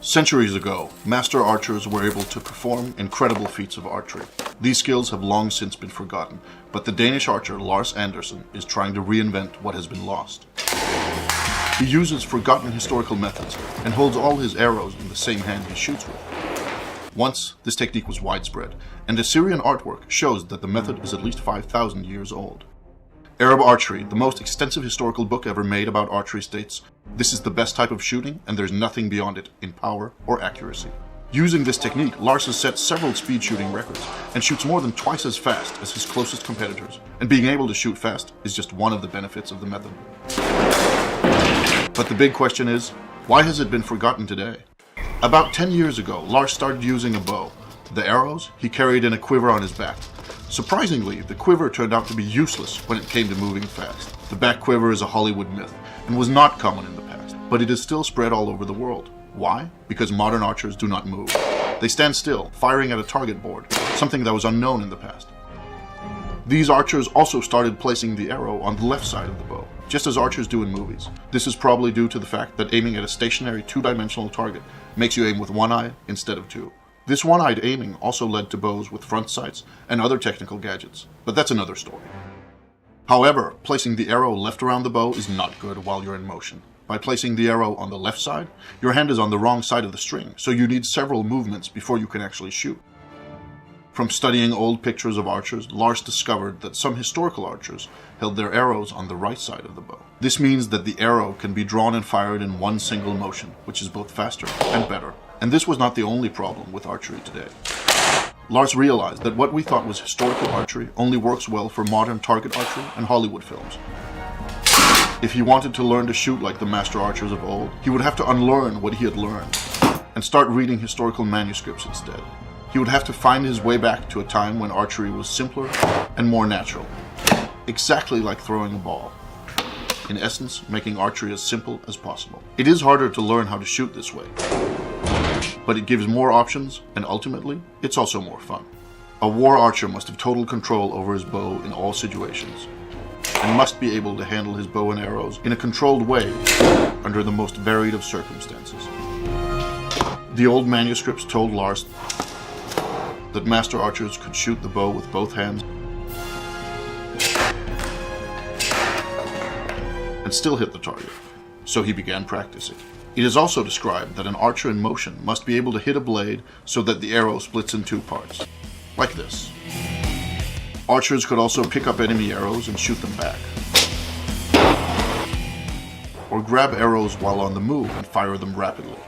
Centuries ago, master archers were able to perform incredible feats of archery. These skills have long since been forgotten, but the Danish archer Lars Andersen is trying to reinvent what has been lost. He uses forgotten historical methods and holds all his arrows in the same hand he shoots with. Once, this technique was widespread, and Assyrian artwork shows that the method is at least 5,000 years old. Arab Archery, the most extensive historical book ever made about archery, states, "This is the best type of shooting, and there's nothing beyond it in power or accuracy." Using this technique, Lars has set several speed shooting records, and shoots more than twice as fast as his closest competitors. And being able to shoot fast is just one of the benefits of the method. But the big question is, why has it been forgotten today? About 10 years ago, Lars started using a bow. The arrows he carried in a quiver on his back. Surprisingly, the quiver turned out to be useless when it came to moving fast. The back quiver is a Hollywood myth and was not common in the past, but it is still spread all over the world. Why? Because modern archers do not move. They stand still, firing at a target board, something that was unknown in the past. These archers also started placing the arrow on the left side of the bow, just as archers do in movies. This is probably due to the fact that aiming at a stationary two-dimensional target makes you aim with one eye instead of two. This one-eyed aiming also led to bows with front sights and other technical gadgets, but that's another story. However, placing the arrow left around the bow is not good while you're in motion. By placing the arrow on the left side, your hand is on the wrong side of the string, so you need several movements before you can actually shoot. From studying old pictures of archers, Lars discovered that some historical archers held their arrows on the right side of the bow. This means that the arrow can be drawn and fired in one single motion, which is both faster and better. And this was not the only problem with archery today. Lars realized that what we thought was historical archery only works well for modern target archery and Hollywood films. If he wanted to learn to shoot like the master archers of old, he would have to unlearn what he had learned and start reading historical manuscripts instead. He would have to find his way back to a time when archery was simpler and more natural, exactly like throwing a ball. In essence, making archery as simple as possible. It is harder to learn how to shoot this way, but it gives more options, and ultimately, it's also more fun. A war archer must have total control over his bow in all situations, and must be able to handle his bow and arrows in a controlled way under the most varied of circumstances. The old manuscripts told Lars that master archers could shoot the bow with both hands and still hit the target, so he began practicing. It is also described that an archer in motion must be able to hit a blade so that the arrow splits in two parts, like this. Archers could also pick up enemy arrows and shoot them back, or grab arrows while on the move and fire them rapidly.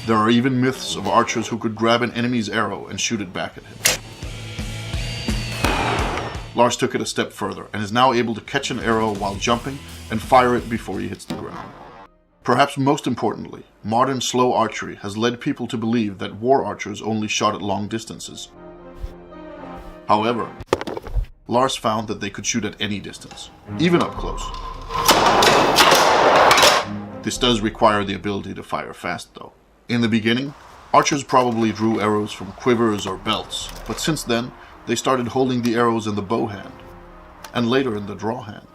There are even myths of archers who could grab an enemy's arrow and shoot it back at him. Lars took it a step further and is now able to catch an arrow while jumping and fire it before he hits the ground. Perhaps most importantly, modern slow archery has led people to believe that war archers only shot at long distances. However, Lars found that they could shoot at any distance, even up close. This does require the ability to fire fast, though. In the beginning, archers probably drew arrows from quivers or belts, but since then, they started holding the arrows in the bow hand, and later in the draw hand.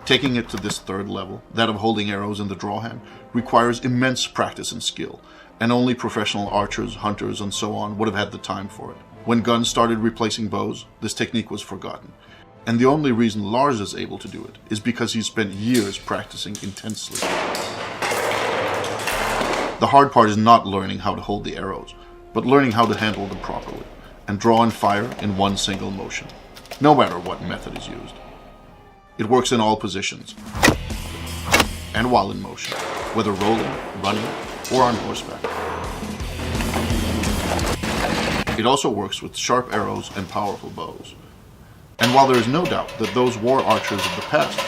Taking it to this third level, that of holding arrows in the draw hand, requires immense practice and skill, and only professional archers, hunters, and so on would have had the time for it. When guns started replacing bows, this technique was forgotten, and the only reason Lars is able to do it is because he's spent years practicing intensely. The hard part is not learning how to hold the arrows, but learning how to handle them properly, and draw and fire in one single motion, no matter what method is used. It works in all positions, and while in motion, whether rolling, running, or on horseback. It also works with sharp arrows and powerful bows. And while there is no doubt that those war archers of the past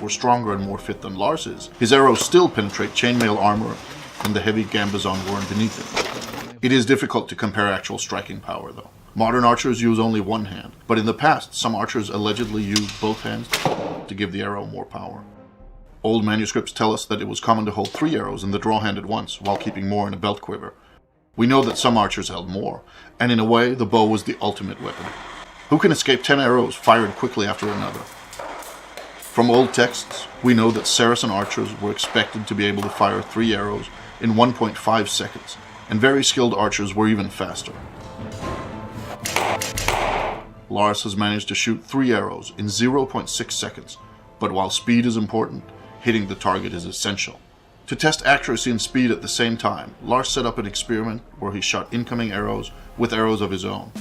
were stronger and more fit than Lars is, his arrows still penetrate chainmail armor and the heavy gambazon worn beneath it. It is difficult to compare actual striking power, though. Modern archers use only one hand, but in the past, some archers allegedly used both hands to give the arrow more power. Old manuscripts tell us that it was common to hold 3 arrows in the draw hand at once, while keeping more in a belt quiver. We know that some archers held more, and in a way, the bow was the ultimate weapon. Who can escape 10 arrows fired quickly after another? From old texts, we know that Saracen archers were expected to be able to fire 3 arrows in 1.5 seconds, and very skilled archers were even faster. Lars has managed to shoot 3 arrows in 0.6 seconds, but while speed is important, hitting the target is essential. To test accuracy and speed at the same time, Lars set up an experiment where he shot incoming arrows with arrows of his own.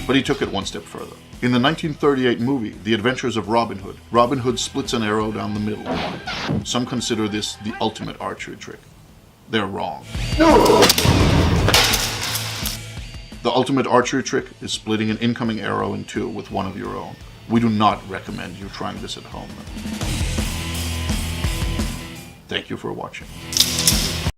But he took it one step further. In the 1938 movie, The Adventures of Robin Hood, Robin Hood splits an arrow down the middle. Some consider this the ultimate archery trick. They're wrong. The ultimate archery trick is splitting an incoming arrow in 2 with one of your own. We do not recommend you trying this at home. Thank you for watching.